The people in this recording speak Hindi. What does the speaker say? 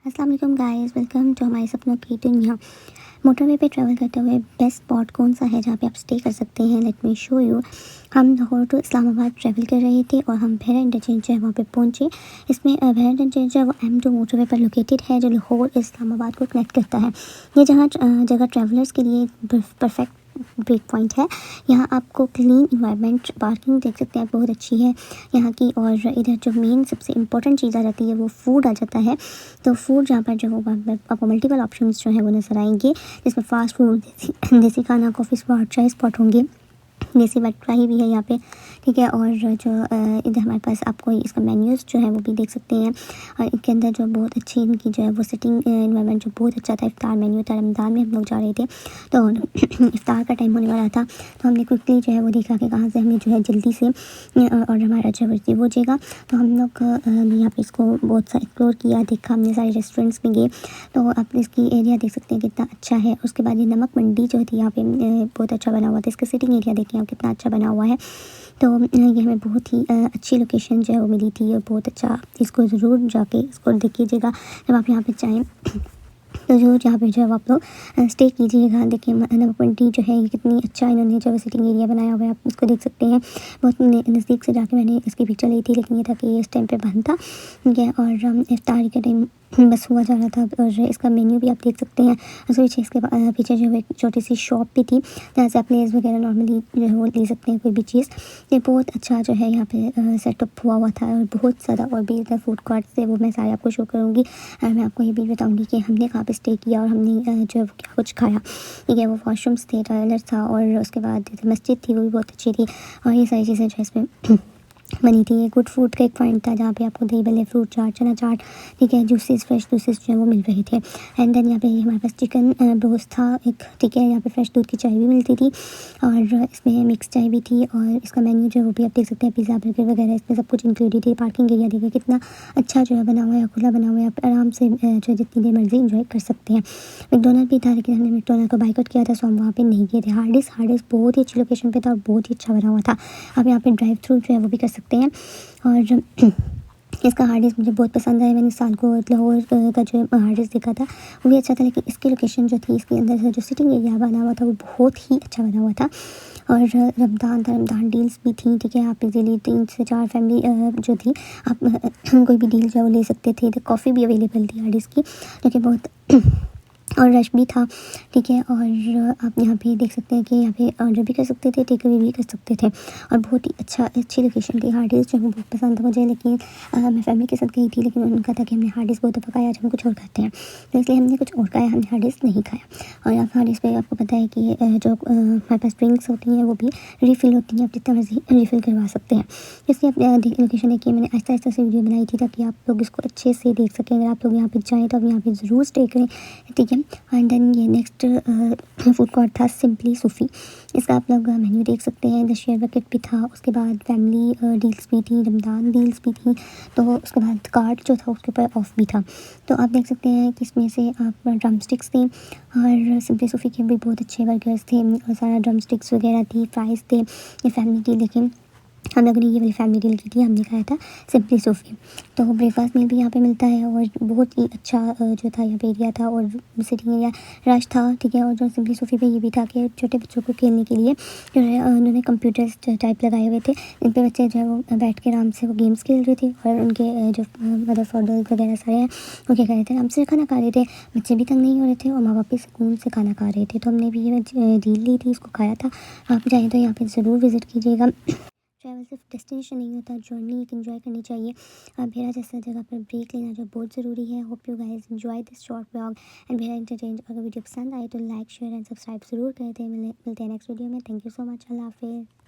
अस्सलाम वालेकुम गाइस, वेलकम टू हमारे सपनों की दुनिया। मोटरवे पे ट्रैवल करते हुए बेस्ट स्पॉट कौन सा है जहाँ पे आप स्टे कर सकते हैं, लेट मी शो यू। हम लाहौर टू इस्लामाबाद ट्रैवल कर रहे थे और हम बहरा इंटरचेंज है वहाँ पे पहुँचे। इसमें बहरा इंटरचेंज है वो M2 मोटरवे पर लोकेटेड है जो लाहौर इस्लामाबाद को कनेक्ट करता है। ये जगह ट्रैवलर्स के लिए परफेक्ट ब्रेक पॉइंट है। यहाँ आपको क्लीन इन्वायरमेंट, पार्किंग देख सकते हैं बहुत अच्छी है यहाँ की। और इधर जो मेन सबसे इम्पोर्टेंट चीज़ आ जाती है वो फूड आ जाता है। तो फूड जहाँ पर जो वो आपको मल्टीपल ऑप्शंस जो है वो नज़र आएंगे, जिसमें फास्ट फूड, देसी खाना, कॉफ़ी स्पॉट, चाय स्पॉट होंगे। देसी बटराई भी है यहाँ पे, ठीक है। और जो इधर हमारे पास आपको इसका मेन्यूज़ जो है वो भी देख सकते हैं। और इनके अंदर जो बहुत अच्छी इनकी जो है वो सिटिंग इन्वायरमेंट जो बहुत अच्छा था। इफ्तार मेन्यू था, रमज़ान में हम लोग जा रहे थे तो इफ्तार का टाइम होने वाला था, तो हमने क्विकली जो है वो देखा कि कहाँ से हमें जो है जल्दी से और हमारा जो है वो जगह। तो हम लोग यहाँ पे इसको बहुत सा एक्सप्लोर किया, देखा, हमने सारे रेस्टोरेंट्स में गए। तो आप इसकी एरिया देख सकते हैं कितना अच्छा है। उसके बाद ये नमक मंडी जो थी यहाँ पे बहुत अच्छा बना हुआ था। इसका सिटिंग एरिया देखें आप कितना अच्छा बना हुआ है। तो ये हमें बहुत ही अच्छी लोकेशन जो है वो मिली थी और बहुत अच्छा। इसको ज़रूर जाके इसको देखिएगा जब आप यहाँ पे जाएँ, तो जो यहाँ पे जो है आप लोग स्टे कीजिएगा। देखिए नमक मंडी जो है ये कितनी अच्छा इन्होंने जो सिटिंग एरिया बनाया हुआ है, आप इसको देख सकते हैं। बहुत नज़दीक से जाके मैंने इसकी पिक्चर ली थी, लेकिन ये था कि ये इस टाइम पे बंद था, ठीक है। और इफ्तार के टाइम बस हुआ जा रहा था। और इसका मेन्यू भी आप देख सकते हैं। उसके पीछे इसके पीछे जो है एक छोटी सी शॉप भी थी जहाँ से आप लेस वगैरह नॉर्मली जो है वो ले सकते हैं, कोई भी चीज़। ये बहुत अच्छा जो है यहाँ पे सेटअप हुआ हुआ था और बहुत ज़्यादा। और भी इधर फूड कोर्ट थे वो मैं सारे आपको शो करूँगी। मैं आपको ये भी बताऊँगी कि हमने कहाँ पे स्टे किया और हमने जो है वो क्या कुछ खाया, ठीक है। वो वॉशरूम्स थे, टॉयलेट था और उसके बाद मस्जिद थी वो भी बहुत अच्छी थी। और ये सारी चीज़ें जो है इसमें बनी थी। ये गुड फूड का एक पॉइंट था जहाँ पे आपको दही भल्ले, फ्रूट चाट, चना चाट, ठीक है, जूसेस, फ्रेश जूसेस जो है वो मिल रहे थे। एंड देन यहाँ पे हमारे पास चिकन ब्रोस्ट था एक, ठीक है। यहाँ पे फ्रेश दूध की चाय भी मिलती थी और इसमें मिक्स चाय भी थी। और इसका मेन्यू जो है वो भी आप देख सकते हैं, पिज़्ज़ा, बर्गर वगैरह इसमें सब कुछ इंक्लूडेड है। पार्किंग एरिया देखिए कितना अच्छा जो है बना हुआ है, खुला बना हुआ है। आप आराम से जो है जितनी देर मर्जी इंजॉय कर सकते हैं। मैकडोनल्ड भी था, लेकिन हमने मैकडोनल्ड को बाइकआउट किया था, सो हम वहाँ पे नहीं गए थे। हार्डिस बहुत ही अच्छी लोकेशन पे था और बहुत ही अच्छा बना हुआ था। आप यहाँ पे ड्राइव थ्रू जो है वो भी कर सकते हैं। और इसका हार्ड डिस्क मुझे बहुत पसंद आया। मैंने साल को लाहौर का जो हार्ड डिस्क देखा था वो भी अच्छा था, लेकिन इसकी लोकेशन जो थी, इसके अंदर से जो सिटिंग एरिया बना हुआ था वो बहुत ही अच्छा बना हुआ था। और रमज़ान था, रमज़ान डील्स भी थी, ठीक है। आप इजीली 3 से 4 फैमिली जो थी आप कोई भी डील जो है वो ले सकते थे। तो कॉफ़ी भी अवेलेबल थी हार्ड डिस्क की, जो कि बहुत और रश भी था, ठीक है। और आप यहाँ पे देख सकते हैं कि यहाँ पे ऑर्डर भी कर सकते थे, टेक अवे भी कर सकते थे। और बहुत ही अच्छी लोकेशन थी। हार्ड डिस्क जो है बहुत पसंद था मुझे, लेकिन मैं फैमिली के साथ गई थी, लेकिन उन्होंने कहा था कि हमने हार्ड डिस्क बहुत दफ़ा खाया, आज हम कुछ और खाते हैं। तो इसलिए हमने कुछ और खाया, हमने हार्ड डिस्क नहीं खाया। और आप हार्ड डिस्क पर आपको पता है कि जो हमारे पास ड्रिंक्स होती हैं वो भी रिफ़िल होती हैं, आप जितना मर्जी रिफ़िल करवा सकते हैं। इसलिए आप लोकेशन देखिए, मैंने आहिस्ता आहिस्ता से वीडियो बनाई थी ताकि आप लोग इसको अच्छे से देख सकें। अगर आप लोग यहाँ पे जाएँ तो आप यहाँ पे ज़रूर स्टे करें, ठीक है। एंड देन ये नेक्स्ट फूड कोर्ट था सिंपली सूफ़ी। इसका आप लोग मेन्यू देख सकते हैं। इधर शेयर बकेट भी था, उसके बाद फैमिली डील्स भी थी, रमज़ान डील्स भी थी। तो उसके बाद कार्ड जो था उसके ऊपर ऑफ भी था। तो आप देख सकते हैं कि इसमें से आप ड्रम स्टिक्स थे और सिंपली सूफ़ी के भी बहुत अच्छे बर्गर्स थे और सारा ड्रम स्टिक्स वगैरह थी, फ्राइज़ थे। ये फैमिली डील देखें, हम लोगों ने ये वाली फैमिली डील की थी, हमने खाया था सिंपली सूफ़ी। तो ब्रेकफास्ट में भी यहाँ पे मिलता है और बहुत ही अच्छा जो था यहाँ पे एरिया था और सिटिंग एरिया रश था, ठीक है। और जो सिंपली सूफ़ी पे ये भी था कि छोटे बच्चों को खेलने के लिए जो है उन्होंने कंप्यूटर्स टाइप लगाए हुए थे, इन पे बच्चे जो है वो बैठ के आराम से वो गेम्स खेल रहे थे। और उनके जो मदर फादर वगैरह सारे हैं वो क्या कर रहे थे, आराम से खाना खा रहे थे। बच्चे भी तंग नहीं हो रहे थे और माँ बाप भी सुकून से खाना खा रहे थे। तो हमने भी ये डील ली थी, इसको खाया था। आप चाहें तो यहाँ पे ज़रूर विज़िट कीजिएगा। ट्रैवल सिर्फ डेस्टिनेशन नहीं होता, जर्नी एक एंजॉय करनी चाहिए। भेड़ा जैसा जगह पर ब्रेक लेना जो बहुत ज़रूरी है। Hope you guys enjoy this short vlog and भेड़ा एंटरटेन। अगर वीडियो पसंद आए तो लाइक, शेयर एंड सब्सक्राइब ज़रूर करते हैं। मिलते हैं नेक्स्ट वीडियो में। Thank you so much. अल्लाह हाफिज़।